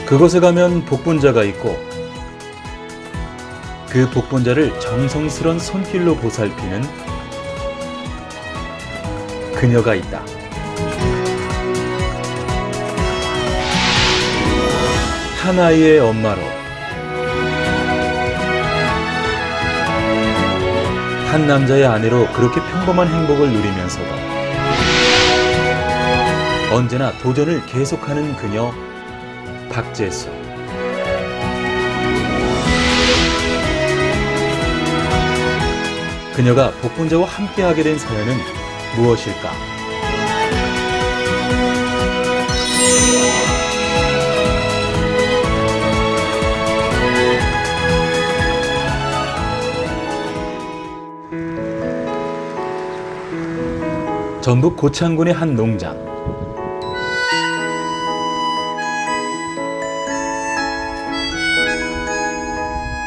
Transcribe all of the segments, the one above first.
그곳에 가면 복분자가 있고 그 복분자를 정성스런 손길로 보살피는 그녀가 있다. 한 아이의 엄마로, 한 남자의 아내로 그렇게 평범한 행복을 누리면서도 언제나 도전을 계속하는 그녀 박재숙. 그녀가 복분자와 함께하게 된 사연은 무엇일까? 전북 고창군의 한 농장.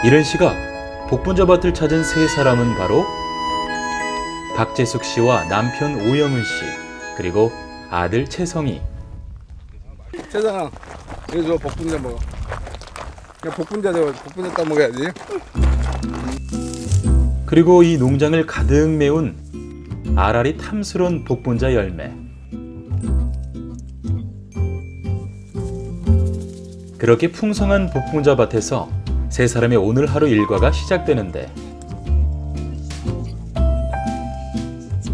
이른 시각 복분자 밭을 찾은 세 사람은 바로 박재숙 씨와 남편 오영은 씨, 그리고 아들 채성이. 채성아, 이거 줘, 복분자 먹어. 그냥 복분자 줘, 복분자 따 먹어야지. 그리고 이 농장을 가득 메운 알알이 탐스러운 복분자 열매. 그렇게 풍성한 복분자 밭에서 세 사람의 오늘 하루 일과가 시작되는데,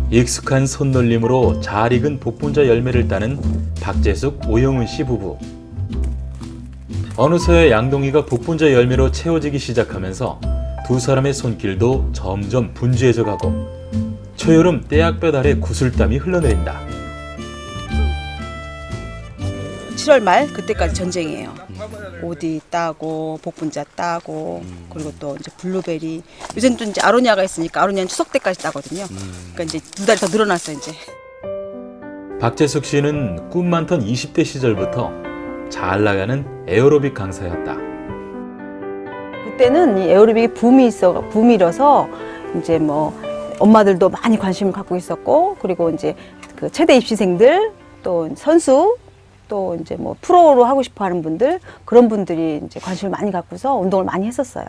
익숙한 손놀림으로 잘 익은 복분자 열매를 따는 박재숙, 오영은 씨 부부. 어느새 양동이가 복분자 열매로 채워지기 시작하면서 두 사람의 손길도 점점 분주해져 가고 초여름 떼약볕 아래 구슬땀이 흘러내린다. 7월 말 그때까지 전쟁이에요. 오디 따고 복분자 따고 그리고 또 이제 블루베리. 요새는 또 이제 아로니아가 있으니까 아로니아는 추석 때까지 따거든요. 그러니까 이제 두 달이 더 늘어났어요 이제. 박재숙 씨는 꿈 많던 20대 시절부터 잘 나가는 에어로빅 강사였다. 그때는 이 에어로빅이 붐이라서 이제 뭐 엄마들도 많이 관심을 갖고 있었고, 그리고 이제 그 체대 입시생들, 또 선수, 또 이제 뭐 프로로 하고 싶어 하는 분들, 그런 분들이 이제 관심을 많이 갖고서 운동을 많이 했었어요.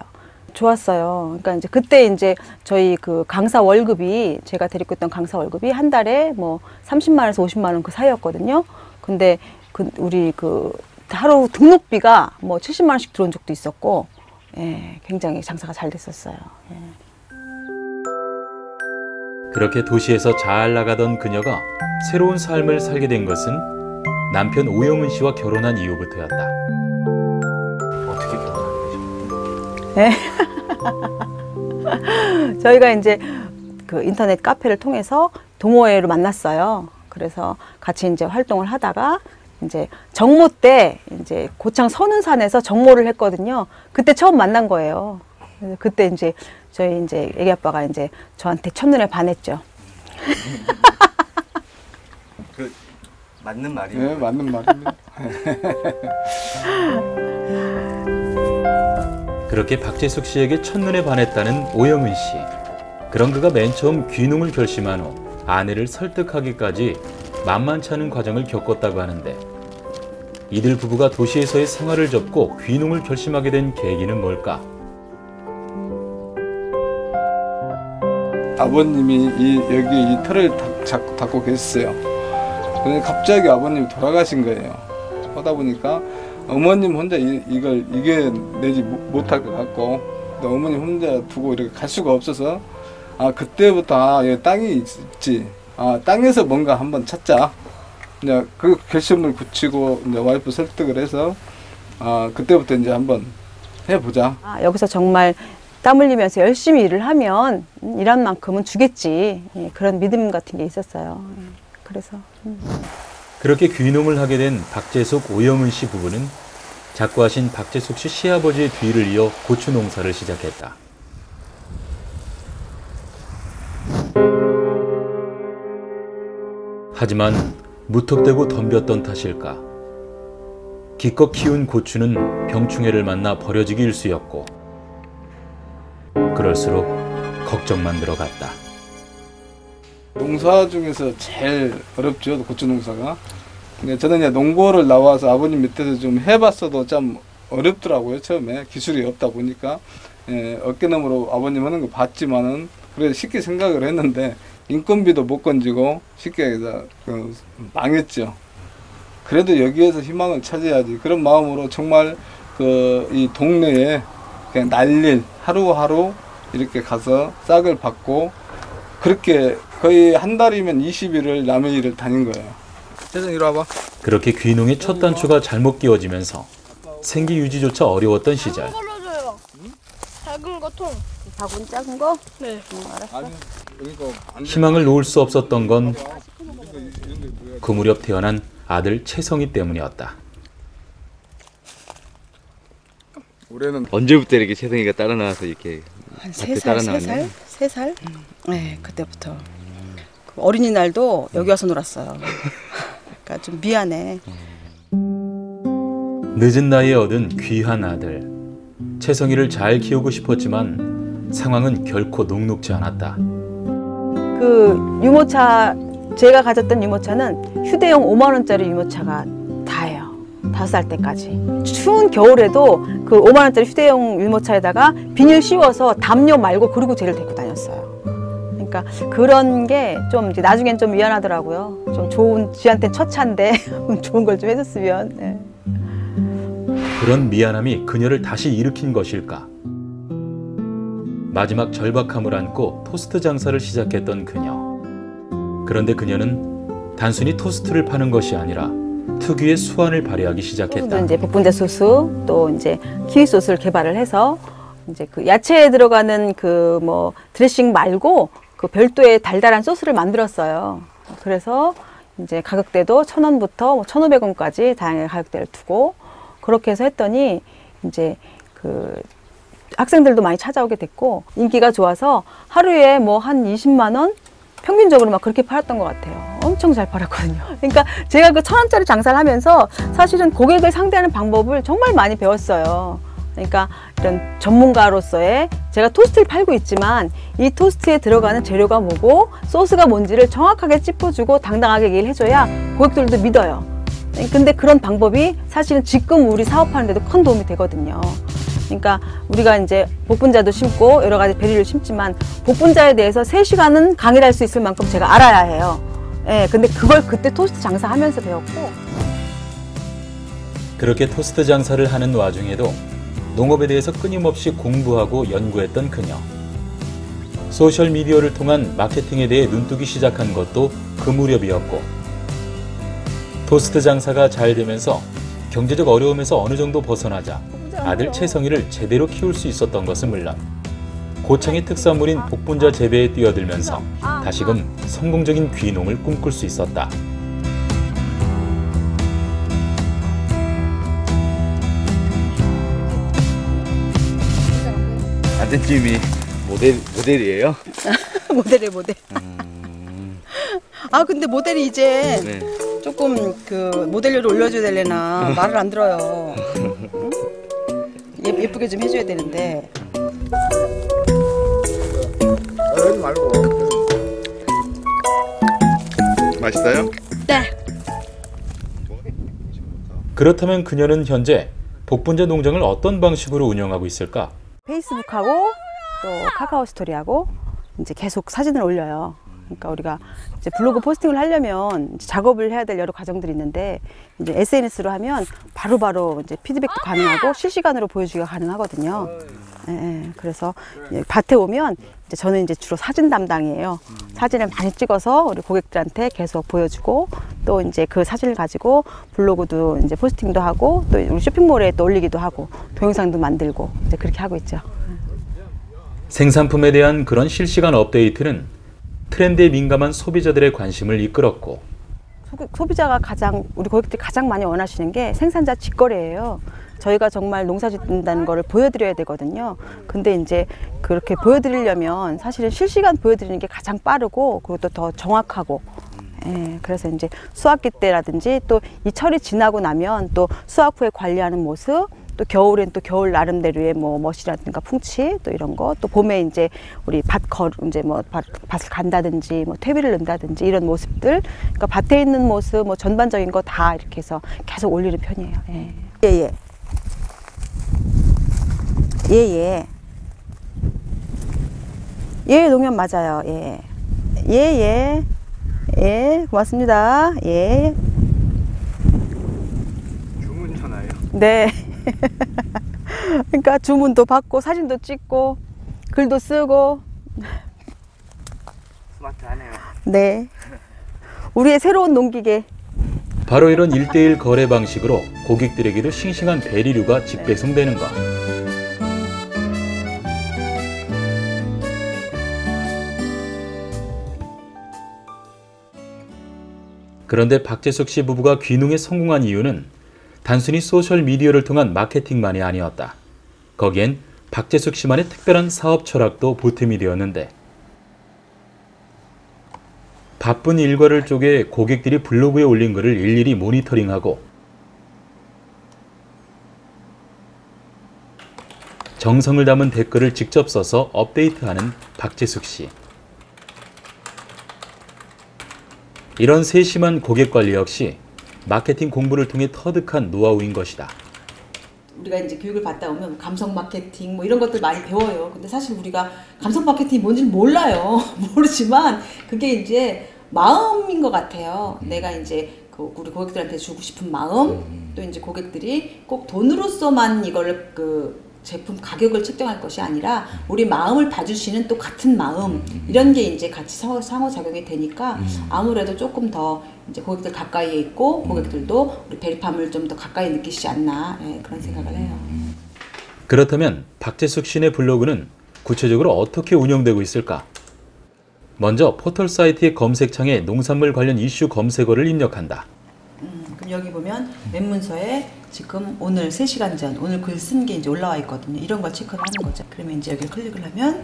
좋았어요. 그러니까 이제 그때 이제 저희 그 강사 월급이, 제가 데리고 있던 강사 월급이 한 달에 뭐 30만 원에서 50만 원 그 사이였거든요. 근데 우리 그 하루 등록비가 뭐 70만 원씩 들어온 적도 있었고, 예, 굉장히 장사가 잘 됐었어요. 예. 그렇게 도시에서 잘 나가던 그녀가 새로운 삶을 살게 된 것은 남편 오영은 씨와 결혼한 이후부터였다. 어떻게 결혼하게 되셨나요? 네. 저희가 이제 그 인터넷 카페를 통해서 동호회로 만났어요. 그래서 같이 이제 활동을 하다가 이제 정모 때 이제 고창 선운산에서 정모를 했거든요. 그때 처음 만난 거예요. 그때 이제 저희 이제 애기 아빠가 이제 저한테 첫눈에 반했죠. 그 맞는 말이에요? 네, 맞는 말입니다. 그렇게 박재숙 씨에게 첫눈에 반했다는 오영은 씨. 그런 그가 맨 처음 귀농을 결심한 후 아내를 설득하기까지 만만치 않은 과정을 겪었다고 하는데, 이들 부부가 도시에서의 생활을 접고 귀농을 결심하게 된 계기는 뭘까? 아버님이 여기 이 틀을 닫고 계셨어요. 근데 갑자기 아버님이 돌아가신 거예요. 하다 보니까 어머님 혼자 이걸 이겨내지 못할 것 같고, 또 어머님 혼자 두고 이렇게 갈 수가 없어서, 그때부터 여기 땅이 있지. 땅에서 뭔가 한번 찾자. 이제 그 결심을 굳히고 이제 와이프 설득을 해서 그때부터 이제 한번 해보자. 여기서 정말 땀 흘리면서 열심히 일을 하면 일한 만큼은 주겠지. 예, 그런 믿음 같은 게 있었어요. 그래서 그렇게 귀농을 하게 된 박재숙, 오영은 씨 부부는 작고하신 박재숙 씨 시아버지의 뒤를 이어 고추 농사를 시작했다. 하지만 무턱대고 덤볐던 탓일까, 기껏 키운 고추는 병충해를 만나 버려지기 일쑤였고, 그럴수록 걱정만 들어갔다. 농사 중에서 제일 어렵죠, 고추 농사가. 근데 저는 이제 농고를 나와서 아버님 밑에서 좀 해봤어도 참 어렵더라고요. 처음에 기술이 없다 보니까 어깨너머로 아버님 하는 거 봤지만은 그래도 쉽게 생각을 했는데 인건비도 못 건지고 쉽게 망했죠. 그래도 여기에서 희망을 찾아야지 그런 마음으로 정말 이 동네에 그냥 날일 하루하루 이렇게 가서 싹을 받고 그렇게 거의 한 달이면 20일을 남의 일을 다닌 거예요. 세상 이리 와봐. 그렇게 귀농의 첫 단추가 잘못 끼워지면서 생계 유지조차 어려웠던 시절. 걸어줘요. 작은 거 통. 바구니 작은 거? 네. 알았어. 아니, 희망을 놓을 수 없었던 건 그 무렵 태어난 아들 채성이 때문이었다. 올해는 언제부터 이렇게 채성이가 따라 나와서 이렇게 한 밭에 3살, 따라 3살? 나왔나요? 3살? 네, 그때부터. 그 어린이날도 여기 와서 놀았어요. 그러니까 좀 미안해. 늦은 나이에 얻은 귀한 아들. 채성이를 잘 키우고 싶었지만 상황은 결코 녹록지 않았다. 그 유모차 제가 가졌던 유모차는 휴대용 5만 원짜리 유모차가 다예요. 5살 때까지. 추운 겨울에도 그 5만 원짜리 휴대용 유모차에다가 비닐 씌워서 담요 말고 그리고 쟤를 데리고 다녔어요. 그러니까 그런 게 좀 이제 나중엔 좀 미안하더라고요. 좀 좋은 쥐한테 첫 차인데 좋은 걸 좀 해줬으면. 네. 그런 미안함이 그녀를 다시 일으킨 것일까? 마지막 절박함을 안고 토스트 장사를 시작했던 그녀. 그런데 그녀는 단순히 토스트를 파는 것이 아니라 특유의 수완을 발휘하기 시작했다. 이제 복분자 소스 또 이제 키위 소스를 개발을 해서 이제 그 야채에 들어가는 그 뭐 드레싱 말고 그 별도의 달달한 소스를 만들었어요. 그래서 이제 가격대도 1,000원부터 뭐 1,500원까지 다양한 가격대를 두고 그렇게 해서 했더니 이제 그 학생들도 많이 찾아오게 됐고 인기가 좋아서 하루에 뭐 한 20만 원 평균적으로 막 그렇게 팔았던 것 같아요. 엄청 잘 팔았거든요. 그러니까 제가 그 1,000원짜리 장사를 하면서 사실은 고객을 상대하는 방법을 정말 많이 배웠어요. 그러니까 이런 전문가로서의 제가 토스트를 팔고 있지만 이 토스트에 들어가는 재료가 뭐고 소스가 뭔지를 정확하게 짚어주고 당당하게 얘기를 해줘야 고객들도 믿어요. 근데 그런 방법이 사실은 지금 우리 사업하는데도 큰 도움이 되거든요. 그러니까 우리가 이제 복분자도 심고 여러 가지 베리를 심지만 복분자에 대해서 3시간은 강의를 할 수 있을 만큼 제가 알아야 해요. 예, 근데 그걸 그때 토스트 장사하면서 배웠고. 그렇게 토스트 장사를 하는 와중에도 농업에 대해서 끊임없이 공부하고 연구했던 그녀. 소셜미디어를 통한 마케팅에 대해 눈뜨기 시작한 것도 그 무렵이었고 토스트 장사가 잘 되면서 경제적 어려움에서 어느 정도 벗어나자 아들 채성이를 제대로 키울 수 있었던 것은 물론 고창의 특산물인 복분자 재배에 뛰어들면서 다시금 성공적인 귀농을 꿈꿀 수 있었다. 아드님이 모델이에요? 모델이에요, 모델. 아, 근데 모델이 이제 네. 조금 그 모델료를 올려줘야 되려나 말을 안 들어요. 응? 예쁘게 좀 해줘야 되는데. 하지 말고. 맛있어요? 네. 그렇다면 그녀는 현재 복분자 농장을 어떤 방식으로 운영하고 있을까? 페이스북하고 또 카카오 스토리하고 이제 계속 사진을 올려요. 그러니까 우리가 이제 블로그 포스팅을 하려면 이제 작업을 해야 될 여러 과정들이 있는데 이제 SNS로 하면 바로바로 이제 피드백도 가능하고 실시간으로 보여주기가 가능하거든요. 예, 그래서 밭에 오면 이제 저는 이제 주로 사진 담당이에요. 사진을 많이 찍어서 우리 고객들한테 계속 보여주고 또 이제 그 사진을 가지고 블로그도 이제 포스팅도 하고 또 우리 쇼핑몰에 또 올리기도 하고 동영상도 만들고 이제 그렇게 하고 있죠. 생산품에 대한 그런 실시간 업데이트는 트렌드에 민감한 소비자들의 관심을 이끌었고 소비자가 우리 고객들이 가장 많이 원하시는 게 생산자 직거래예요. 저희가 정말 농사 짓는다는 거를 보여드려야 되거든요. 근데 이제 그렇게 보여드리려면 사실은 실시간 보여드리는 게 가장 빠르고 그것도 더 정확하고 예, 그래서 이제 수확기 때라든지 또 이 철이 지나고 나면 또 수확 후에 관리하는 모습 또 겨울엔 또 겨울 나름대로의 뭐 멋이라든가 풍치 또 이런 거, 또 봄에 이제 우리 이제 뭐 밭을 간다든지 뭐 퇴비를 넣는다든지 이런 모습들, 그러니까 밭에 있는 모습 뭐 전반적인 거 다 이렇게 해서 계속 올리는 편이에요. 예. 예. 예. 예, 농협 맞아요. 예. 예, 고맙습니다. 예. 주문 전화요. 네. 그러니까 주문도 받고 사진도 찍고 글도 쓰고. 스마트하네요. 네. 우리의 새로운 농기계. 바로 이런 1대1 거래 방식으로 고객들에게도 싱싱한 베리류가 직배송되는 것. 그런데 박재숙 씨 부부가 귀농에 성공한 이유는 단순히 소셜미디어를 통한 마케팅만이 아니었다. 거기엔 박재숙 씨만의 특별한 사업 철학도 보탬이 되었는데, 바쁜 일과를 쪼개 고객들이 블로그에 올린 글을 일일이 모니터링하고 정성을 담은 댓글을 직접 써서 업데이트하는 박재숙 씨. 이런 세심한 고객 관리 역시 마케팅 공부를 통해 터득한 노하우인 것이다. 우리가 이제 교육을 받다 보면 감성 마케팅 뭐 이런 것들 많이 배워요. 근데 사실 우리가 감성 마케팅이 뭔지는 몰라요. 모르지만 그게 이제 마음인 것 같아요. 내가 이제 우리 고객들한테 주고 싶은 마음, 또 이제 고객들이 꼭 돈으로서만 이걸 제품 가격을 책정할 것이 아니라 우리 마음을 봐주시는 또 같은 마음, 이런 게 이제 같이 상호작용이 되니까 아무래도 조금 더 이제 고객들 가까이에 있고 고객들도 우리 베리팜을 좀 더 가까이 느끼시지 않나, 예, 그런 생각을 해요. 그렇다면 박재숙 씨네 블로그는 구체적으로 어떻게 운영되고 있을까? 먼저 포털 사이트의 검색창에 농산물 관련 이슈 검색어를 입력한다. 그럼 여기 보면 웹문서에 지금 오늘 3시간 전 오늘 글 쓴 게 이제 올라와 있거든요. 이런 걸 체크를 하는 거죠. 그러면 이제 여기 클릭을 하면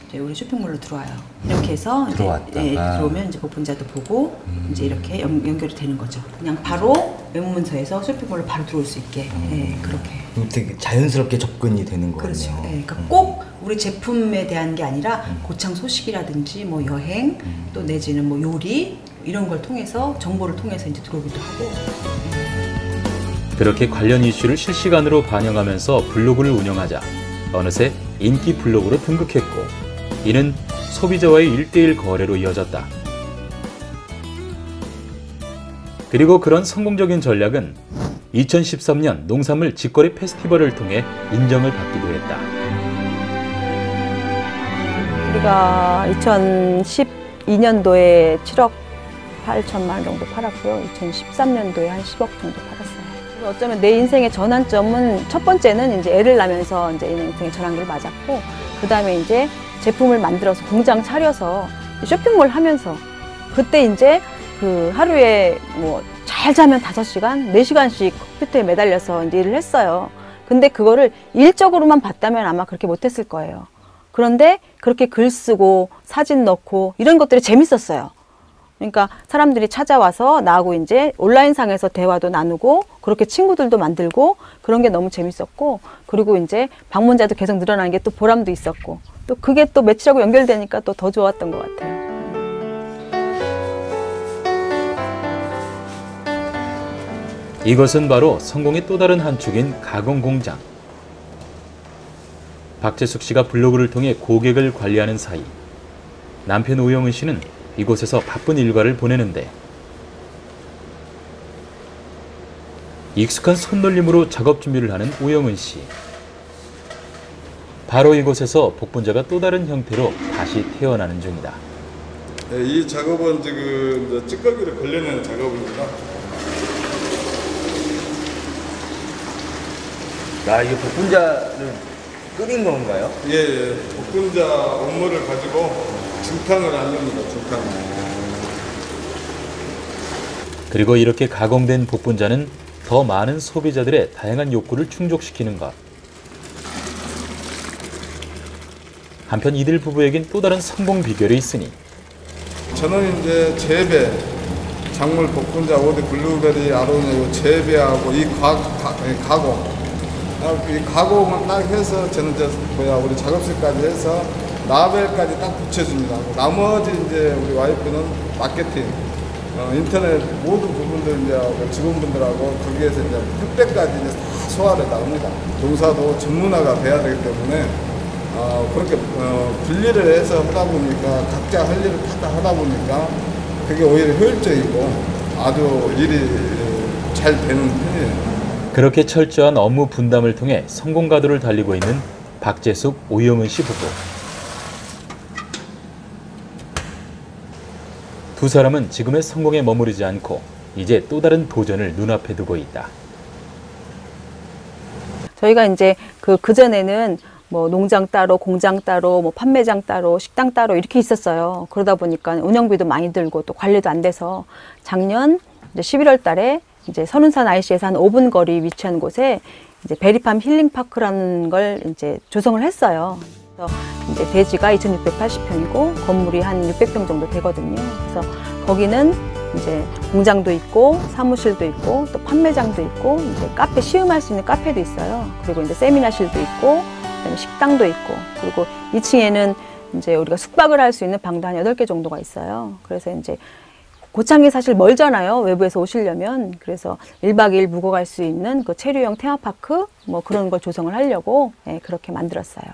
이제 우리 쇼핑몰로 들어와요. 이렇게 해서 이제 들어오면 이제 복분자도 보고 이제 이렇게 연결이 되는 거죠. 그냥 바로 웹문서에서 쇼핑몰로 바로 들어올 수 있게, 예, 그렇게. 되게 자연스럽게 접근이 되는 거네요. 그렇죠. 예, 그러니까 꼭 우리 제품에 대한 게 아니라 고창 소식이라든지 뭐 여행 또 내지는 뭐 요리 이런 걸 통해서 정보를 통해서 이제 들어오기도 하고. 그렇게 관련 이슈를 실시간으로 반영하면서 블로그를 운영하자 어느새 인기 블로그로 등극했고, 이는 소비자와의 1대1 거래로 이어졌다. 그리고 그런 성공적인 전략은 2013년 농산물 직거래 페스티벌을 통해 인정을 받기도 했다. 우리가 2012년도에 7억 8천만 원 정도 팔았고요. 2013년도에 한 10억 정도 팔았어요. 어쩌면 내 인생의 전환점은 첫 번째는 이제 애를 낳으면서 이제 인생의 전환기를 맞았고, 그 다음에 이제 제품을 만들어서 공장 차려서 쇼핑몰 하면서, 그때 이제 그 하루에 뭐 잘 자면 5시간, 4시간씩 컴퓨터에 매달려서 이제 일을 했어요. 근데 그거를 일적으로만 봤다면 아마 그렇게 못했을 거예요. 그런데 그렇게 글 쓰고 사진 넣고 이런 것들이 재밌었어요. 그러니까 사람들이 찾아와서 나하고 이제 온라인상에서 대화도 나누고 그렇게 친구들도 만들고 그런 게 너무 재밌었고, 그리고 이제 방문자도 계속 늘어나는 게 또 보람도 있었고, 또 그게 또 매출하고 연결되니까 또 더 좋았던 것 같아요. 이것은 바로 성공의 또 다른 한 축인 가공 공장. 박재숙 씨가 블로그를 통해 고객을 관리하는 사이, 남편 오영은 씨는 이곳에서 바쁜 일과를 보내는데, 익숙한 손놀림으로 작업 준비를 하는 오영은 씨. 바로 이곳에서 복분자가 또 다른 형태로 다시 태어나는 중이다. 네, 이 작업은 지금 찌꺼기를 걸려내는 작업입니다. 이게 복분자를 끓인 건가요? 예, 복분자 원물을 가지고 중탕을 한 겁니다. 중탕. 그리고 이렇게 가공된 복분자는 더 많은 소비자들의 다양한 욕구를 충족시키는 것. 한편 이들 부부에겐 또 다른 성공 비결이 있으니, 저는 이제 재배, 작물 복분자, 오디 블루베리, 아로니아 재배하고 이 가공 이 가공을 딱 해서 저는 우리 작업실까지 해서 라벨까지 딱 붙여줍니다. 나머지 이제 우리 와이프는 마케팅, 인터넷 모든 부분들 이제 직원분들하고 거기에서 이제 택배까지 이제 다 소화를 나옵니다. 농사도 전문화가 돼야 되기 때문에 그렇게 분리를 해서 하다 보니까 각자 할 일을 다 하다 보니까 그게 오히려 효율적이고 아주 일이 잘 되는 편이에요. 그렇게 철저한 업무 분담을 통해 성공 가도를 달리고 있는 박재숙, 오영은 씨 부부. 두 사람은 지금의 성공에 머무르지 않고 이제 또 다른 도전을 눈앞에 두고 있다. 저희가 이제 그전에는 뭐 농장 따로, 공장 따로, 뭐 판매장 따로, 식당 따로 이렇게 있었어요. 그러다 보니까 운영비도 많이 들고 또 관리도 안 돼서 작년 이제 11월 달에 이제 선운산 IC에서 한 5분 거리 위치한 곳에 이제 베리팜 힐링파크라는 걸 이제 조성을 했어요. 그래서 이제 대지가 2,680평이고 건물이 한 600평 정도 되거든요. 그래서 거기는 이제 공장도 있고 사무실도 있고 또 판매장도 있고 이제 카페 시음할 수 있는 카페도 있어요. 그리고 이제 세미나실도 있고 그다음에 식당도 있고 그리고 2층에는 이제 우리가 숙박을 할 수 있는 방도 한 8개 정도가 있어요. 그래서 이제 고창이 사실 멀잖아요. 외부에서 오시려면. 그래서 1박 2일 묵어 갈 수 있는 그 체류형 테마파크 뭐 그런 걸 조성을 하려고 그렇게 만들었어요.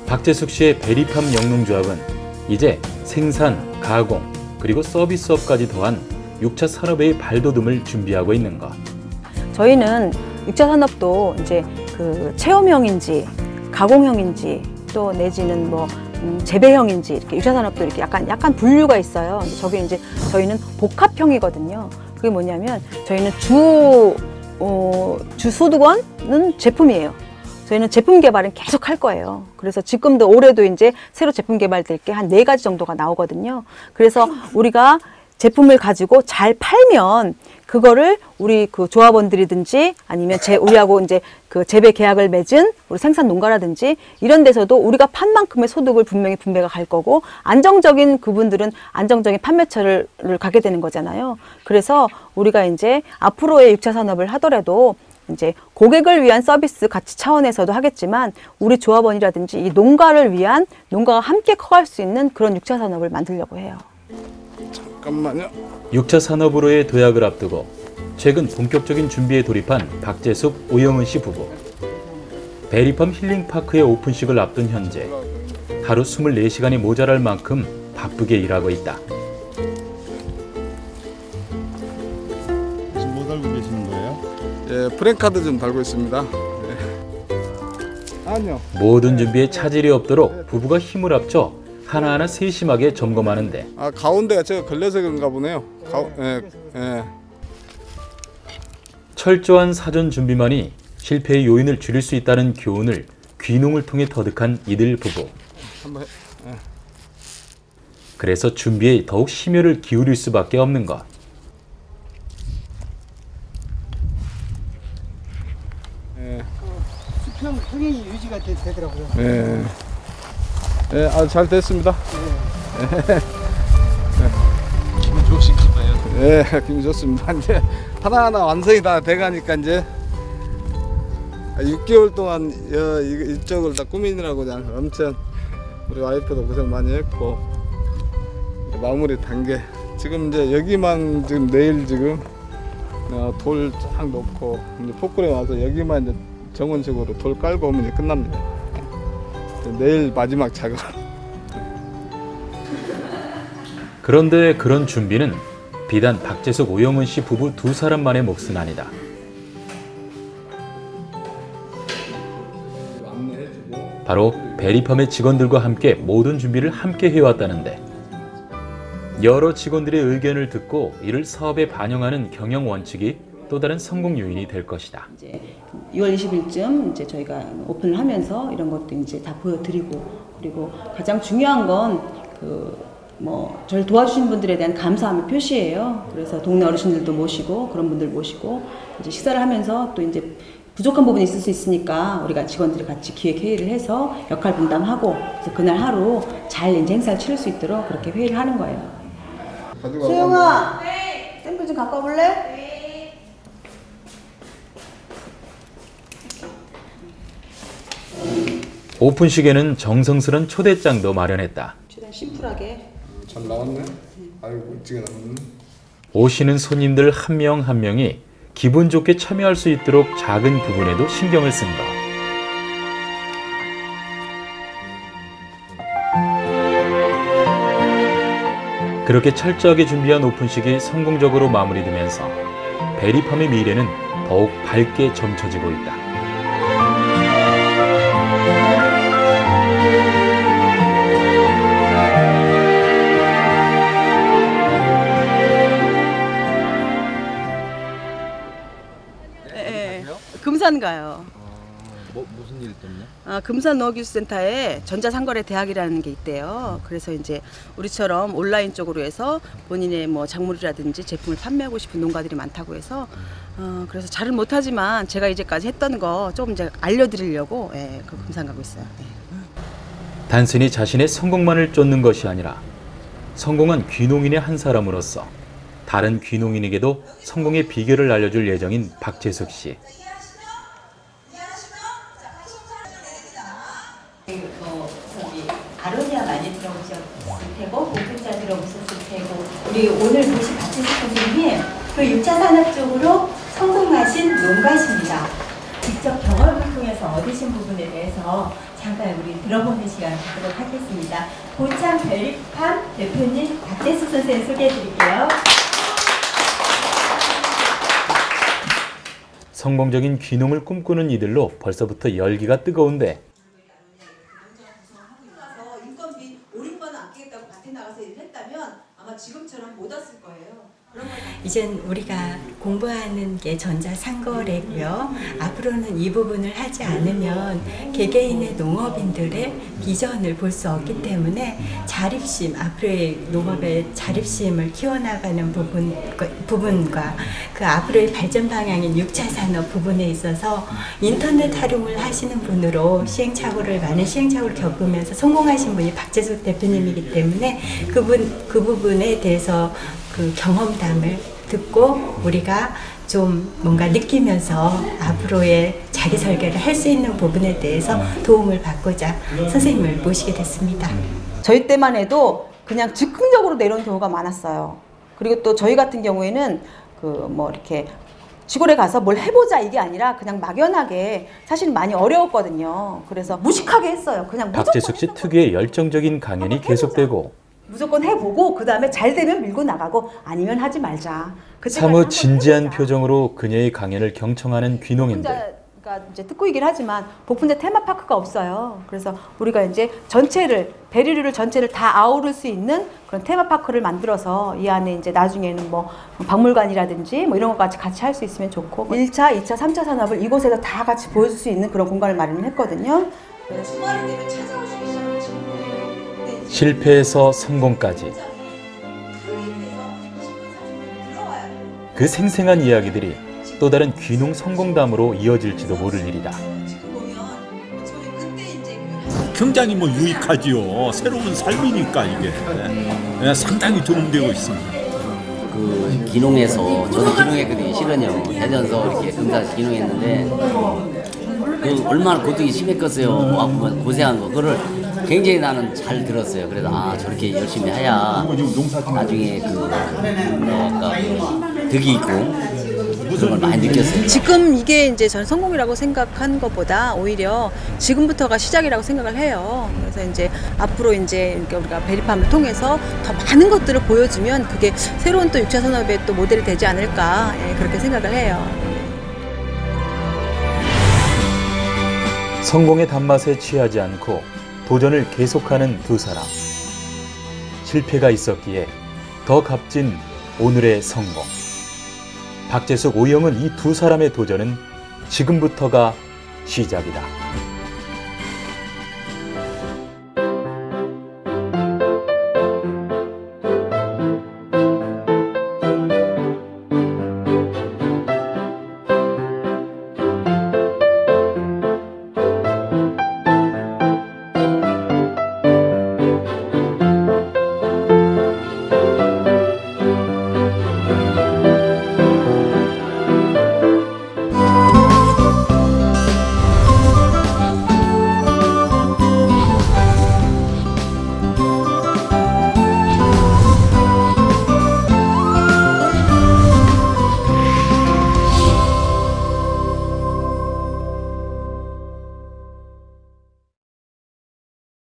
박재숙 씨의 베리팜 영농조합은 이제 생산, 가공, 그리고 서비스업까지 더한 6차 산업의 발돋움을 준비하고 있는 것. 저희는 6차 산업도 이제 그 체험형인지 가공형인지 또 내지는 뭐 재배형인지 이렇게 6차 산업도 이렇게 약간 분류가 있어요. 저희는 복합형이거든요. 그게 뭐냐면 저희는 주 소득원은 제품이에요. 저희는 제품 개발은 계속 할 거예요. 그래서 지금도 올해도 이제 새로 제품 개발될 게 한 4가지 정도가 나오거든요. 그래서 우리가 제품을 가지고 잘 팔면 그거를 우리 그 조합원들이든지 아니면 우리하고 이제 그 재배 계약을 맺은 우리 생산 농가라든지 이런 데서도 우리가 판 만큼의 소득을 분명히 분배가 갈 거고 안정적인 그분들은 안정적인 판매처를 가게 되는 거잖아요. 그래서 우리가 이제 앞으로의 6차 산업을 하더라도 이제 고객을 위한 서비스 가치 차원에서도 하겠지만 우리 조합원이라든지 이 농가를 위한 농가가 함께 커갈 수 있는 그런 6차 산업을 만들려고 해요. 잠깐만요. 6차 산업으로의 도약을 앞두고 최근 본격적인 준비에 돌입한 박재숙, 오영은 씨 부부. 베리팜 힐링파크의 오픈식을 앞둔 현재 하루 24시간이 모자랄 만큼 바쁘게 일하고 있다. 지금 뭐 달고 계시는 거예요? 예, 프랭카드 좀 달고 있습니다. 아니요. 모든 준비에 차질이 없도록 부부가 힘을 합쳐 하나하나 세심하게 점검하는데 가운데가 제가 걸려서 그런가 보네요. 철저한 사전 준비만이 실패의 요인을 줄일 수 있다는 교훈을 귀농을 통해 터득한 이들 부부. 그래서 준비에 더욱 심혈을 기울일 수밖에 없는 것. 수평 평행이 유지가 되더라고요. 네. 네, 잘 됐습니다. 기분 좋으신가 봐요. 네, 기분 좋습니다. 이제 하나하나 완성이 다 돼가니까 이제 6개월 동안 이쪽을 다 꾸미느라고 그냥 엄청 우리 와이프도 고생 많이 했고 마무리 단계. 지금 이제 여기만 지금 내일 지금 돌 쫙 놓고 이제 포크레 와서 여기만 이제 정원식으로 돌 깔고 오면 이제 끝납니다. 내일 마지막 작업. 그런데 그런 준비는 비단 박재숙, 오영은 씨 부부 두 사람만의 몫은 아니다. 바로 베리팜의 직원들과 함께 모든 준비를 함께 해왔다는데 여러 직원들의 의견을 듣고 이를 사업에 반영하는 경영 원칙이 또 다른 성공 요인이 될 것이다. 이제 6월 20일쯤 이제 저희가 오픈을 하면서 이런 것도 이제 다 보여드리고 그리고 가장 중요한 건 저를 도와주신 분들에 대한 감사함의 표시예요. 그래서 동네 어르신들도 모시고 그런 분들 모시고 이제 식사를 하면서 또 이제 부족한 부분이 있을 수 있으니까 우리가 직원들이 같이 기획 회의를 해서 역할 분담하고 그래서 그날 하루 잘 이제 행사를 치를 수 있도록 그렇게 회의를 하는 거예요. 소영아, 샘플 좀 갖고 와볼래? 오픈식에는 정성스런 초대장도 마련했다. 최대한 심플하게. 잘 나왔네. 아이고 멋지게 나왔네. 오시는 손님들 한 명 한 명이 기분 좋게 참여할 수 있도록 작은 부분에도 신경을 쓴 것. 그렇게 철저하게 준비한 오픈식이 성공적으로 마무리되면서 베리팜의 미래는 더욱 밝게 점쳐지고 있다. 금산 가요. 무슨 일 때문에? 금산 농업기술센터에 전자상거래 대학이라는 게 있대요. 그래서 이제 우리처럼 온라인 쪽으로 해서 본인의 뭐 작물이라든지 제품을 판매하고 싶은 농가들이 많다고 해서 그래서 잘은 못하지만 제가 이제까지 했던 거 조금 이제 알려드리려고 그 금산 가고 있어요. 단순히 자신의 성공만을 쫓는 것이 아니라 성공한 귀농인의 한 사람으로서 다른 귀농인에게도 성공의 비결을 알려줄 예정인 박재숙 씨. 아로니아 많이 들어보셨을 테고 보분자 들어보셨을 테고 우리 오늘 모신 박재숙 선생님 그 6차 산업 쪽으로 성공하신 농가십니다. 직접 경험을 통해서 얻으신 부분에 대해서 잠깐 우리 들어보는 시간 갖도록 하겠습니다. 고창 베리팜 대표님 박재숙 선생님 소개해 드릴게요. 성공적인 귀농을 꿈꾸는 이들로 벌써부터 열기가 뜨거운데 지금처럼 못 왔을 거예요. 이젠 우리가 공부하는 게 전자상거래고요. 앞으로는 이 부분을 하지 않으면 개개인의 농업인들의 비전을 볼 수 없기 때문에 자립심, 앞으로의 농업의 자립심을 키워나가는 부분과 그 앞으로의 발전 방향인 6차 산업 부분에 있어서 인터넷 활용을 하시는 분으로 많은 시행착오를 겪으면서 성공하신 분이 박재숙 대표님이기 때문에 그 부분에 대해서 그 경험담을 듣고 우리가 좀 뭔가 느끼면서 앞으로의 자기 설계를 할 수 있는 부분에 대해서 도움을 받고자 선생님을 모시게 됐습니다. 저희 때만 해도 그냥 즉흥적으로 내려온 경우가 많았어요. 그리고 또 저희 같은 경우에는 이렇게 시골에 가서 뭘 해보자 이게 아니라 그냥 막연하게 사실 많이 어려웠거든요. 그래서 무식하게 했어요. 그냥 박재숙 씨 특유의 열정적인 강연이 계속되고 무조건 해보고 그 다음에 잘 되면 밀고 나가고 아니면 하지 말자. 사뭇 진지한 표정으로 그녀의 강연을 경청하는 귀농인들. 복분자가 이제 듣고 있긴 하지만 복분자 테마파크가 없어요. 그래서 우리가 이제 베리류를 전체를 다 아우를 수 있는 그런 테마파크를 만들어서 이 안에 이제 나중에는 뭐 박물관이라든지 뭐 이런 것까지 같이 할 수 있으면 좋고 1차, 2차, 3차 산업을 이곳에서 다 같이 보여줄 수 있는 그런 공간을 마련했거든요. 주말이 되면 찾아오시기 시작하시는 거예요. 실패에서 성공까지 그 생생한 이야기들이 또 다른 귀농 성공담으로 이어질지도 모를 일이다. 굉장히 유익하지요. 새로운 삶이니까 이게 상당히 도움되고 있습니다. 그 귀농에서 저도 귀농했거든요. 실은요. 대전서 이렇게 금산에서 귀농했는데 그 얼마나 고통이 심했겠어요. 아프면 고생한 거 그거를 굉장히 나는 잘 들었어요. 그래서 저렇게 열심히 해야 나중에 득이 있고 그런 걸 많이 느꼈어요. 지금 이게 이제 전 성공이라고 생각한 것보다 오히려 지금부터가 시작이라고 생각을 해요. 그래서 이제 앞으로 이제 우리가 베리팜을 통해서 더 많은 것들을 보여주면 그게 새로운 또 6차 산업의 또 모델이 되지 않을까 그렇게 생각을 해요. 성공의 단맛에 취하지 않고 도전을 계속하는 두 사람. 실패가 있었기에 더 값진 오늘의 성공. 박재숙, 오영은 이 두 사람의 도전은 지금부터가 시작이다.